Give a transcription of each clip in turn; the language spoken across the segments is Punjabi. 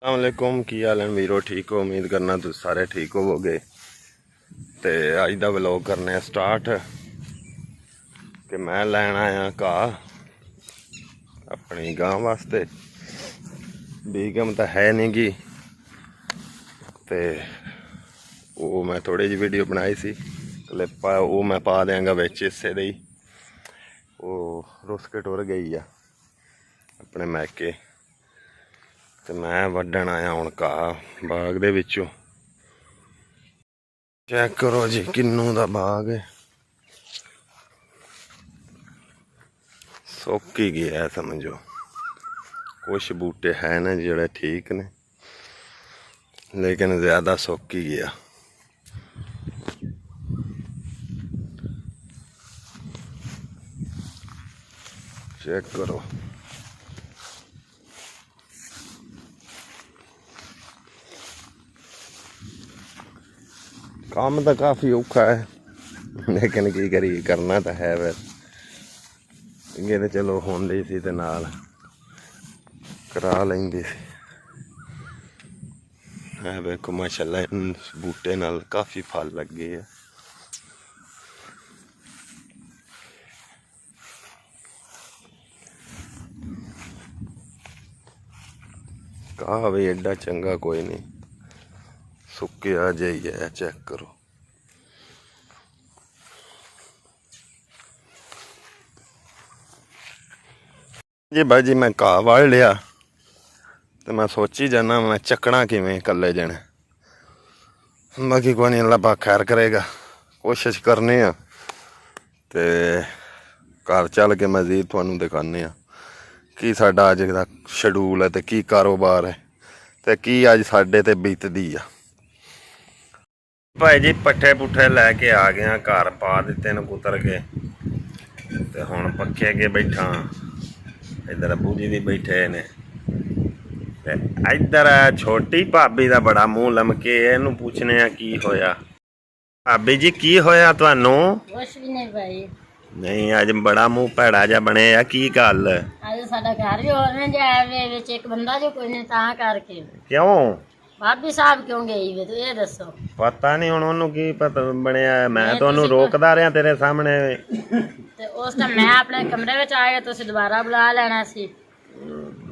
अस्सलामुअलैकुम की हाल है वीरो। ठीक हो? उम्मीद करना तुम सारे ठीक होवोगे। तो अज का व्लॉग करने स्टार्ट कि मैं लैन आया घाह अपनी गां वास्ते। बेगम तो है नहीं गी, तो वो मैं थोड़ी जी वीडियो बनाई सी क्लिप, वो मैं पा देंगा बिच हिस्से दी। वो रुस के टुर गई आ अपने मैके, तो मैं वड्डन आया हूँ घाह बाग दे विचों। चेक करो जी किन्नू दा बाग है, सुक ही गया समझो। कुछ बूटे है ना जोड़े ठीक ने, लेकिन ज़्यादा सुक ही गया। चेक करो, काम तो काफ़ी औखा है, लेकिन की करिए, करना तो है। फिर ये तो चलो होंदी सी ते नाल करा लेंदे सी। है देखो माशाल्लाह इन बूटे नाल काफ़ी फल लगे है। घाह भी एडा चंगा कोई नहीं, सुके आ जाइए। चेक करो, जी भाई जी मैं घाह वाल लिया, तो मैं सोची जाना मैं चकना किवें कल्ले जने। बाकी कोई नहीं, अल्लाह पाक खैर करेगा। कोशिश करने आ ते घर चल के मजीद तुहानू दिखाने की साडा अज दा शेड्यूल है, तो की कारोबार है, तो की अज साडे ते बीतदी आ। भाई जी पट्ठे पुट्ठे लैके आ गया, घर पा दिते न कुतर के, ते हुण पक्खे के बैठा। इधर अबू जी भी बैठे ने, ते इधर छोटी भाभी दा बड़ा मुंह लमके, इनू पूछने आ की होया। भाभी जी की होया तुहानू? कुछ भी नहीं भाई। नहीं अज बड़ा मुंह भैड़ा जा बने आ, की गल? आज साडा घर भी होने जाया वे विच एक बंदा जो कोई नहीं, तां करके। क्यों भाभी साहब क्यों गई वे, तो ये दसो। पता नहीं हुण ओनू की पता बनया। मैं नहीं, तो ओनू तुसी रोकदा रहा तेरे सामने। ते उस टाइम मैं अपने कमरे विच आ गया, तुसी दोबारा बुला लेना सी।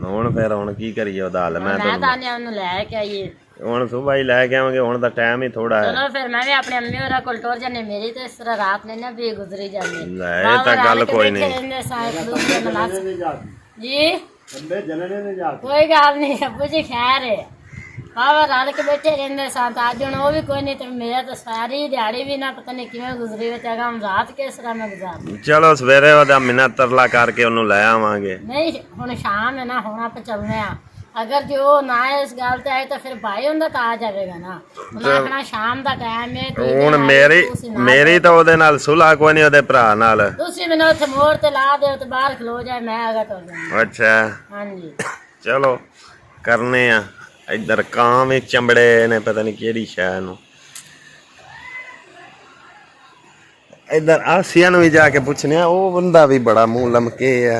हुण फिर हुण की करिए ओदा हल? मैं मैं तां ने ओनू ले के आईए। हुण सुबह ही लैके आवांगे, हुण दा टाइम ही थोड़ा है। चलो फिर मैं भी अपनी अम्मी होरा कोल टुर जाने, मेरी तो इस तरह रात नहीं ना भी गुजरी जानी। ले ये तो गल कोई नहीं। जी कोई गल नहीं अब्बू जी, खैर है। बाबा रल के बैठे रहंदे सन, अज हुण वो भी कोई नहीं, तो मेरा तो सारी दिहाड़ी भी ना पता नहीं किवें गुजरी, ते हम रात किस तरह में गुजारनी। चलो सवेरे ओदा मिन्नत तरला करके ओनू ले आवांगे। नहीं हुण शाम है ना, हुण आप चलने आ। अगर जो ना इस गल ते आए तो फिर भाई हुंदा तो आ जाएगा ना। हुण आखना शाम दा टाइम है, हुण मेरी तो ओदे नाल सुलह कोई नहीं, ओदे भरा नाल। तुसी मैनू उत्थे मोड़ ते ला दे ते बाहर खलो जाए, मैं आगा तो। अच्छा हां जी चलो करने आ। इधर कां भी चंबड़े ने, पता नहीं केड़ी शै नू। इधर आसिया नू भी जाके पूछने, वो बंदा भी बड़ा मुंह लमके है।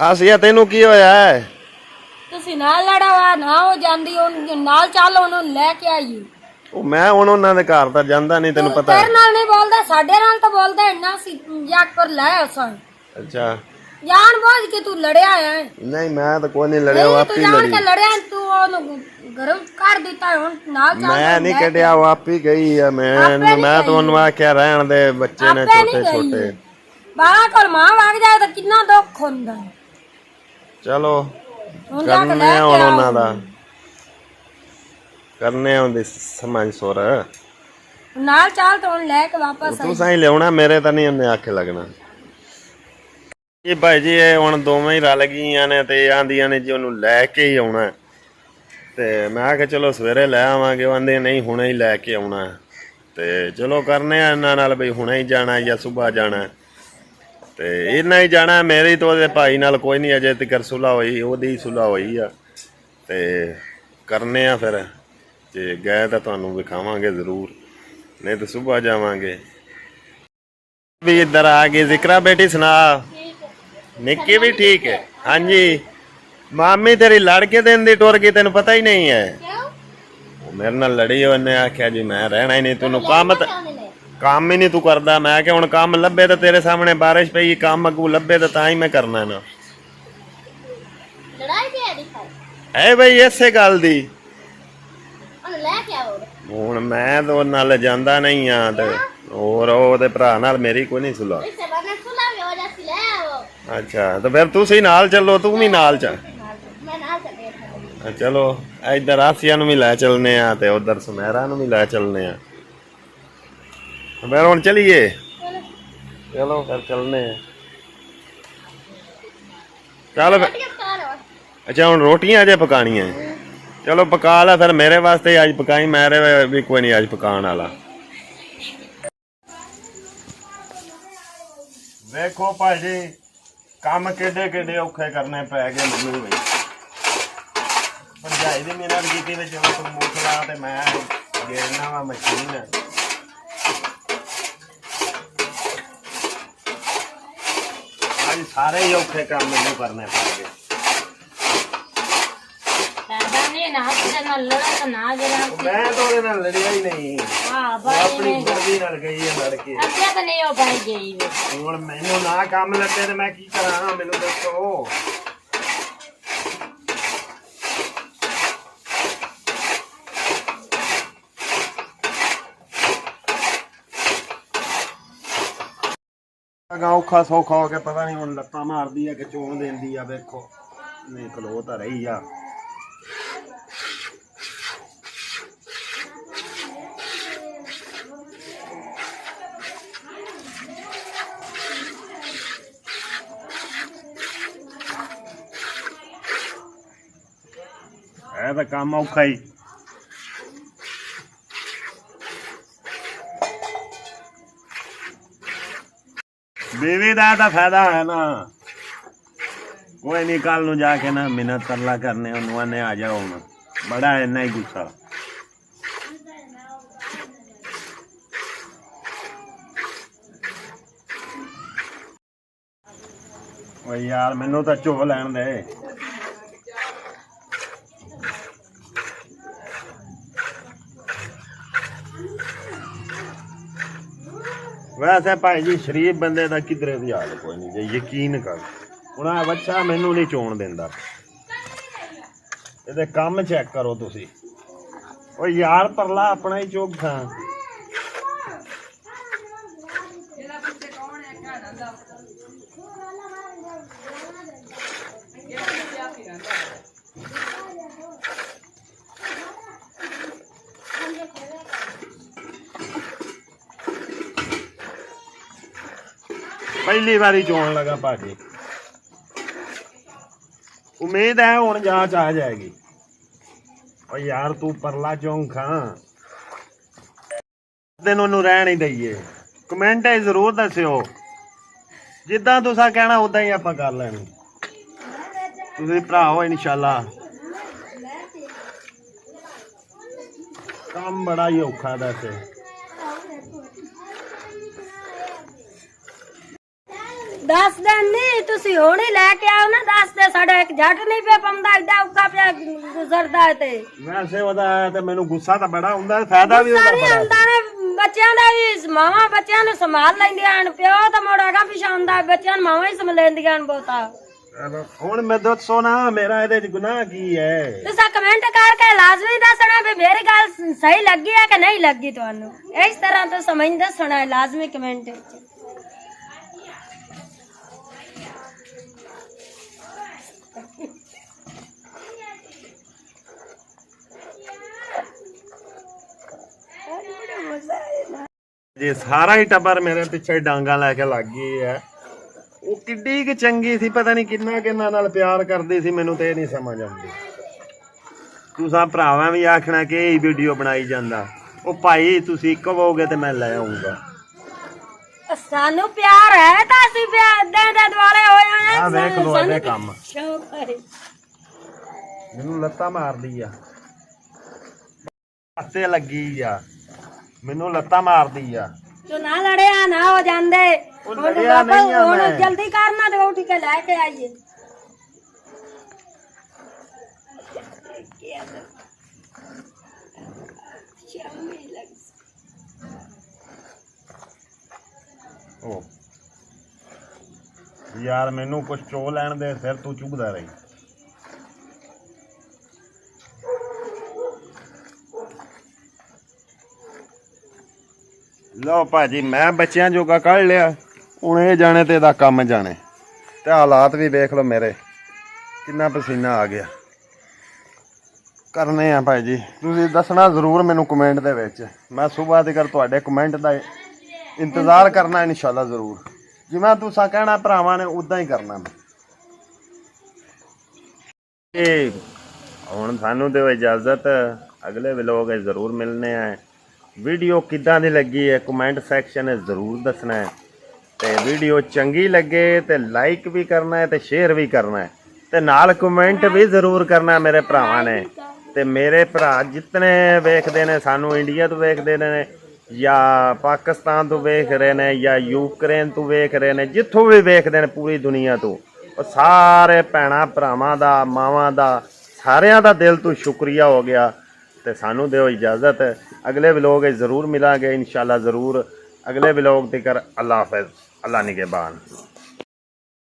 आसिया तेनू की होया है? तुसी नाल लड़ावा ना हो जांदी, ओन नाल चल ओनू लेके आईए। ਉਹ ਮੈਂ ਹੁਣ ਉਹਨਾਂ ਦੇ ਘਰ ਤਾਂ ਜਾਂਦਾ ਨਹੀਂ, ਤੈਨੂੰ ਪਤਾ ਤੇਰੇ ਨਾਲ ਨਹੀਂ ਬੋਲਦਾ, ਸਾਡੇ ਨਾਲ ਤਾਂ ਬੋਲਦਾ ਇੰਨਾ ਸੀ ਯਾਕ ਪਰ ਲੈ ਉਸਾਂ। ਅੱਛਾ ਜਾਣ ਬੋਝ ਕੇ ਤੂੰ ਲੜਿਆ ਹੈ? ਨਹੀਂ ਮੈਂ ਤਾਂ ਕੋਈ ਨਹੀਂ ਲੜਿਆ, ਉਹ ਤੂੰ ਜਾਣ ਕੇ ਲੜਿਆ, ਤੂੰ ਉਹਨੂੰ ਗਰਮ ਕਰ ਦਿੱਤਾ। ਹੁਣ ਨਾਲ ਚੱਲ, ਮੈਂ ਨਹੀਂ ਕੱਢਿਆ, ਉਹ ਆਪ ਹੀ ਗਈ ਆ। ਮੈਂ ਤੁਹਾਨੂੰ ਆਖਿਆ ਰਹਿਣ ਦੇ, ਬੱਚੇ ਨੇ ਛੋਟੇ ਛੋਟੇ। ਬਾਹਰ ਕੋਲ ਮਾਂ ਵਗ ਜਾਏ ਤਾਂ ਕਿੰਨਾ ਦੁੱਖ ਹੁੰਦਾ। ਚਲੋ ਕਰਨੇ ਆ ਹੁਣ ਉਹਨਾਂ ਦਾ, ਕਰਨੇ ਹੁੰਦੀ ਸਮਝ ਸੁਰ। ਨਾਲ ਚੱਲ ਤਾਂ ਹੁਣ ਲੈ ਕੇ ਵਾਪਸ ਤੂੰ ਸਾਈ ਲਿਆਉਣਾ, ਮੇਰੇ ਤਾਂ ਨਹੀਂ ਉਹਨੇ ਆਖੇ ਲੱਗਣਾ। ਇਹ ਭਾਈ ਜੀ ਇਹ ਹੁਣ ਦੋਵੇਂ ਹੀ ਰਲ ਗਈਆਂ ਨੇ, ਤੇ ਆਂਦੀਆਂ ਨੇ ਜੀ ਉਹਨੂੰ ਲੈ ਕੇ ਹੀ ਆਉਣਾ। ਤੇ ਮੈਂ ਕਿਹਾ ਚਲੋ ਸਵੇਰੇ ਲੈ ਆਵਾਂਗੇ, ਉਹ ਆਂਦੇ ਨਹੀਂ ਹੁਣੇ ਹੀ ਲੈ ਕੇ ਆਉਣਾ। ਤੇ ਚਲੋ ਕਰਨੇ ਆ ਇਹਨਾਂ ਨਾਲ, ਬਈ ਹੁਣੇ ਹੀ ਜਾਣਾ ਜਾਂ ਸੁਬਾਹ ਜਾਣਾ। ਤੇ ਇਹਨਾਂ ਹੀ ਜਾਣਾ। ਮੇਰੀ ਤਾਂ ਉਹਦੇ ਭਾਈ ਨਾਲ ਕੋਈ ਨਹੀਂ ਅਜੇ ਤੱਕ ਸੁਲ੍ਹਾ ਹੋਈ, ਉਹਦੀ ਸੁਲ੍ਹਾ ਹੋਈ ਆ। ਤੇ ਕਰਨੇ ਆ ਫਿਰ, ਜੇ ਗਏ ਤਾਂ ਤੁਹਾਨੂੰ ਵਿਖਾਵਾਂਗੇ ਜ਼ਰੂਰ, नहीं तो सुबह जावांगे। भी इधर आ गई जिक्रा बेटी, सुना निक्की भी ठीक है? हाँ जी ਮਾਮੀ ਤੇਰੀ ਲੜ ਕੇ ਦਿਨ ਦੀ ਟੁਰ ਗਈ ਤੈਨੂੰ ਪਤਾ ਹੀ ਨਹੀਂ ਹੈ। ਕਿਉਂ? ਉਹ ਮੇਰੇ ਨਾਲ ਲੜੀ ਉਹਨੇ ਆਖਿਆ ਜੀ ਮੈਂ ਰਹਿਣਾ ਹੀ ਨਹੀਂ ਤੈਨੂੰ ਕੰਮ ਚਾਹੁੰਦੇ ਨੇ। ਕੰਮ ਹੀ ਨਹੀਂ ਤੂੰ ਕਰਦਾ। ਮੈਂ ਕਿ ਹੁਣ ਕੰਮ ਲੱਭੇ ਤਾਂ ਤੇਰੇ ਸਾਹਮਣੇ ਬਾਰਿਸ਼ ਪਈ ਕੰਮ ਅੱਗੂ ਲੱਭੇ ਤਾਂ ਹੀ ਮੈਂ ਕਰਨਾ ਨਾ। ਲੜਾਈ ਵੀ ਹੈ ਦਿਖਾਈ ਐ ਬਈ ਇਸੇ ਗੱਲ ਦੀ ਉਹ ਲੈ ਕੇ ਆਓ ਹੁਣ ਮੈਂ ਤਾਂ ਉਹਨਾਂ ਨਾਲ ਜਾਂਦਾ ਨਹੀਂ ਆ ਤੇ ਹੋਰ ਉਹਦੇ ਭਰਾ ਨਾਲ ਮੇਰੀ ਕੋਈ ਨਹੀਂ ਸੁਲਾ। ਇਸੇ ਬਨੇ ਸੁਲਾ ਵੀ ਹੋ ਜਾਸੀ ਲੈ ਆਓ। ਅੱਛਾ ਤਾਂ ਫਿਰ ਤੁਸੀਂ ਨਾਲ ਚੱਲੋ ਤੂੰ ਵੀ ਨਾਲ ਚੱਲ। ਮੈਂ ਨਾਲ ਚੱਲੇ ਚਲੋ ਇੱਧਰ ਆਸੀਆ ਨੂੰ ਵੀ ਲੈ ਚੱਲਨੇ ਆ ਤੇ ਉਧਰ ਸੁਮੈਰਾ ਨੂੰ ਵੀ ਲੈ ਚੱਲਨੇ ਆ। ਫਿਰ ਹੁਣ ਚਲੀਏ ਚਲੋ ਫਿਰ ਚੱਲਨੇ ਆ। ਚੱਲ ਫਿਰ। ਅੱਛਾ ਹੁਣ ਰੋਟੀਆਂ ਅਜੇ ਪਕਾਣੀਆਂ ਚਲੋ ਪਕਾ ਲੈ ਫਿਰ ਮੇਰੇ ਵਾਸਤੇ ਅੱਜ ਪਕਾਈ ਮੇਰੇ ਵੀ ਕੋਈ ਨਹੀਂ ਅੱਜ ਪਕਾਉਣ ਵਾਲਾ। ਵੇਖੋ ਭਾਜੀ ਕੰਮ ਕਿੱਡੇ ਕਿੱਡੇ ਔਖੇ ਕਰਨੇ ਪੈ ਗਏ ਮੈਨੂੰ ਵੀ। ਭਰਜਾਈ ਦੀ ਮਿਹਨਤ ਕੀਤੀ ਵਿੱਚ ਮੂਸਲਾ ਤੇ ਮੈਂ ਗੇਰਨਾ ਵਾ ਮਸ਼ੀਨ। ਅੱਜ ਸਾਰੇ ਹੀ ਔਖੇ ਕੰਮ ਮੈਨੂੰ ਕਰਨੇ ਪੈ ਗਏ। ਨਾ ਹੱਥ ਨਾਲ ਲੜਾ ਤਾਂ ਨਾ ਜਰਾ ਮੈਂ ਤਾਂ ਉਹਦੇ ਨਾਲ ਲੜਿਆ ਹੀ ਨਹੀਂ। ਹਾਂ ਉਹ ਬਾਈ ਆਪਣੀ ਨੇ ਮਰਜ਼ੀ ਨਾਲ ਗਈ ਹੈ ਲੜ ਕੇ। ਅੱਛਾ ਤਾਂ ਨਹੀਂ ਉਹ ਬਾਈ ਗਈ ਵੇ। ਹੁਣ ਮੈਨੂੰ ਨਾ ਕੰਮ ਲੱਗੇ ਤੇ ਮੈਂ ਕੀ ਕਰਾਂ ਮੈਨੂੰ ਦੱਸੋ। ਔਖਾ ਸੌਖਾ ਹੋ ਕੇ ਪਤਾ ਨਹੀਂ ਹੁਣ ਲੱਤਾਂ ਮਾਰਦੀ ਆ ਕਿ ਚੋਣ ਦਿੰਦੀ ਆ। ਵੇਖੋ ਨਹੀਂ ਖਲੋ ਤਾਂ ਰਹੀ ਆ। ਇਹ ਤਾਂ ਕੰਮ ਔਖਾ ਹੀ। ਬੀਵੀ ਦਾ ਤਾਂ ਫਾਇਦਾ ਹੈ ਨਾ। ਕੋਈ ਨਹੀਂ ਕੱਲ ਨੂੰ ਜਾ ਕੇ ਨਾ ਮਿਹਨਤ ਤਰਲਾ ਕਰਨੇ ਉਹਨੂੰ ਆਨੇ ਆ ਜਾਓ ਹੁਣ ਬੜਾ ਇੰਨਾ ਹੀ ਗੁੱਸਾ। ਓ ਯਾਰ ਮੈਨੂੰ ਤਾਂ ਝੋ ਲੈਣ ਦੇ। ਵੈਸੇ ਭਾਈ ਜੀ ਸ਼ਰੀਫ ਬੰਦੇ ਦਾ ਕਿਧਰੇ ਵੀ ਹਾਲ ਕੋਈ ਨਹੀਂ ਜੇ ਯਕੀਨ ਕਰ। ਹੁਣ ਆ ਬੱਚਾ ਮੈਨੂੰ ਨਹੀਂ ਚੋਣ ਦਿੰਦਾ। ਇਹਦੇ ਕੰਮ ਚੈੱਕ ਕਰੋ ਤੁਸੀਂ। ਓ ਯਾਰ ਪਰਲਾ ਆਪਣਾ ਹੀ ਚੋਖਾ। ਪਹਿਲੀ ਵਾਰੀ ਚੋਣ ਲਗਾ ਭਾਜੀ। ਉਮੀਦ ਹੈ ਹੁਣ ਜਾਂਚ ਆ ਜਾਏਗੀ। ਓ ਯਾਰ ਤੂੰ ਪਰਲਾ ਚੌਂਖਾ ਦਿਨ ਉਹਨੂੰ ਰਹਿਣ ਹੀ ਦਈਏ। ਕਮੈਂਟ ਜ਼ਰੂਰ ਦੱਸਿਓ ਜਿੱਦਾਂ ਤੁਸੀਂ ਕਹਿਣਾ ਉਦਾਂ ਹੀ ਆਪਾਂ ਕਰ ਲੈਣੀ। ਤੁਸੀਂ ਭਰਾ ਹੋ ਇਨਸ਼ਾਅੱਲਾ। ਕੰਮ ਬੜਾ ਹੀ ਔਖਾ ਵੈਸੇ। दस दिन नहीं तुसी होने लेके आओ ना 10 दे साढ़े एक झट नहीं पे पमदा इदा उका पे गुजरदा है ते वैसे ओदा ते मेनू गुस्सा ਤਾਂ ਬੜਾ ਹੁੰਦਾ ਫਾਇਦਾ ਵੀ ਉਹਦਾ ਬੜਾ ਹੁੰਦਾ ਨੇ ਬੱਚਿਆਂ ਦਾ ਵੀ ਮਾਵਾਂ ਬੱਚਿਆਂ ਨੂੰ ਸੰਭਾਲ ਲੈਂਦੀਆਂ ਹਨ ਪਿਓ ਤਾਂ ਮੋੜਾਗਾ ਪਿਛਾਂਦਾ ਬੱਚਿਆਂ ਨੂੰ ਮਾਵਾਂ ਹੀ ਸੰਭਾਲ ਲੈਂਦੀਆਂ ਹਨ ਬਹੁਤਾ। ਹੁਣ ਮੈਂ ਦੱਸੋ ਨਾ ਮੇਰਾ ਇਹਦੇ ਚ ਗੁਨਾਹ ਕੀ ਹੈ। ਤੁਸੀਂ ਕਮੈਂਟ ਕਰਕੇ ਲਾਜ਼ਮੀ ਦੱਸਣਾ ਵੀ ਮੇਰੀ ਗੱਲ ਸਹੀ ਲੱਗੀ ਹੈ ਕਿ ਨਹੀਂ ਲੱਗੀ ਤੁਹਾਨੂੰ। ਇਸ ਤਰ੍ਹਾਂ ਤੋਂ ਸਮਝ ਦੱਸਣਾ ਹੈ ਲਾਜ਼ਮੀ ਕਮੈਂਟ ਵਿੱਚ। ਜੇ ਸਾਰਾ ਹੀ ਟੱਬਰ ਮੇਰੇ ਪਿੱਛੇ ਡਾਂਗਾ ਲੈ ਕੇ ਲੱਗ ਗਈ ਹੈ। ਉਹ ਕਿੱਡੀ ਕਿ ਚੰਗੀ ਸੀ ਪਤਾ ਨਹੀਂ ਕਿੰਨਾ ਨਾਲ ਪਿਆਰ ਕਰਦੀ ਸੀ ਮੈਨੂੰ ਤੇ ਇਹ ਨਹੀਂ ਸਮਝ ਆਉਂਦੀ। ਤੁਸੀਂ ਭਰਾਵਾਂ ਵੀ ਆਖਣਾ ਕਿ ਇਹ ਵੀਡੀਓ ਬਣਾਈ ਜਾਂਦਾ। ਉਹ ਭਾਈ ਤੁਸੀਂ ਕਹੋਗੇ ਤੇ ਮੈਂ ਲੈ ਆਉਂਗਾ। ਸਾਨੂੰ ਪਿਆਰ ਹੈ ਤਾਂ ਅਸੀਂ ਪਿਆਰ ਦੇ ਦੁਆਲੇ ਹੋਏ ਆ ਵੇਖ ਲੋ ਇਹਦੇ ਕੰਮ ਸ਼ੌਕ ਹੈ। ਮੈਨੂੰ ਲੱਤਾਂ ਮਾਰਦੀ ਆ ਹੱਥੇ ਲੱਗੀ ਆ ਮੈਨੂੰ ਲੱਤਾਂ ਮਾਰਦੀ ਆ। ਤੂੰ ਨਾ ਲੜਿਆ ਨਾ ਹੋ ਜਾਂਦੇ ਲੜਿਆ ਨਹੀਂ ਆ ਹੁਣ ਮੈਂ। ਜਲਦੀ ਕਰਨਾ ਤੇ ਉੱਠ ਕੇ ਲੈ ਕੇ ਆਈਏ। ਉਹ ਯਾਰ ਮੈਨੂੰ ਕੁਛ ਚੋ ਲੈਣ ਦੇ, ਫਿਰ ਤੂੰ ਚੁੱਭਦਾ ਰਹੀ। ਲਓ ਭਾਜੀ, ਮੈਂ ਬੱਚਿਆਂ ਜੋਗਾ ਕੱਢ ਲਿਆ, ਹੁਣ ਇਹ ਜਾਣੇ ਤੇ ਇਹਦਾ ਕੰਮ ਜਾਣੇ। ਤੇ ਹਾਲਾਤ ਵੀ ਵੇਖ ਲਓ ਮੇਰੇ, ਕਿੰਨਾ ਪਸੀਨਾ ਆ ਗਿਆ। ਕਰਨੇ ਆ ਭਾਈ ਜੀ, ਤੁਸੀਂ ਦੱਸਣਾ ਜ਼ਰੂਰ ਮੈਨੂੰ ਕਮੈਂਟ ਦੇ ਵਿੱਚ। ਮੈਂ ਸੁਬਾਹ ਤੱਕ ਤੁਹਾਡੇ ਕਮੈਂਟ ਦਾ ਇੰਤਜ਼ਾਰ ਕਰਨਾ ਇਨਸ਼ਾਅੱਲਾ ਜ਼ਰੂਰ। ਜਿਵੇਂ ਤੁਸੀਂ ਕਹਿਣਾ ਭਰਾਵਾਂ ਨੇ ਉਦਾਂ ਹੀ ਕਰਨਾ ਮੈਂ। ਇਹ ਹੁਣ ਸਾਨੂੰ ਦਿਓ ਇਜਾਜ਼ਤ, ਅਗਲੇ ਵਲੋਗ ਜ਼ਰੂਰ ਮਿਲਨੇ ਆ। ਵੀਡੀਓ ਕਿੱਦਾਂ ਦੀ ਲੱਗੀ ਹੈ ਕਮੈਂਟ ਸੈਕਸ਼ਨ ਜ਼ਰੂਰ ਦੱਸਣਾ ਹੈ। ਤੇ ਵੀਡੀਓ ਚੰਗੀ ਲੱਗੇ ਤੇ ਲਾਈਕ ਵੀ ਕਰਨਾ ਹੈ ਤੇ ਸ਼ੇਅਰ ਵੀ ਕਰਨਾ ਹੈ ਤੇ ਨਾਲ ਕਮੈਂਟ ਵੀ ਜ਼ਰੂਰ ਕਰਨਾ ਮੇਰੇ ਭਰਾਵਾਂ ਨੇ। ਤੇ ਮੇਰੇ ਭਰਾ ਜਿਤਨੇ ਵੇਖਦੇ ਨੇ ਸਾਨੂੰ, ਇੰਡੀਆ ਤੋਂ ਵੇਖਦੇ ਨੇ ਜਾਂ ਪਾਕਿਸਤਾਨ ਤੋਂ ਵੇਖ ਰਹੇ ਨੇ ਜਾਂ ਯੂਕਰੇਨ ਤੋਂ ਵੇਖ ਰਹੇ ਨੇ, ਜਿੱਥੋਂ ਵੀ ਵੇਖਦੇ ਨੇ ਪੂਰੀ ਦੁਨੀਆ ਤੋਂ, ਉਹ ਸਾਰੇ ਭੈਣਾਂ ਭਰਾਵਾਂ ਦਾ, ਮਾਵਾਂ ਦਾ, ਸਾਰਿਆਂ ਦਾ ਦਿਲ ਤੋਂ ਸ਼ੁਕਰੀਆ ਹੋ ਗਿਆ। ਤੇ ਸਾਨੂੰ ਦਿਓ ਇਜਾਜ਼ਤ, ਅਗਲੇ ਵਲੋਗ ਜ਼ਰੂਰ ਮਿਲਾਂਗੇ ਇਨਸ਼ਾਅੱਲਾ ਜ਼ਰੂਰ। ਅਗਲੇ ਵਲੋਗ ਤੱਕ ਅੱਲਾ ਹਾਫਿਜ਼, ਅੱਲਾ ਨਿਗਹਿਬਾਨ।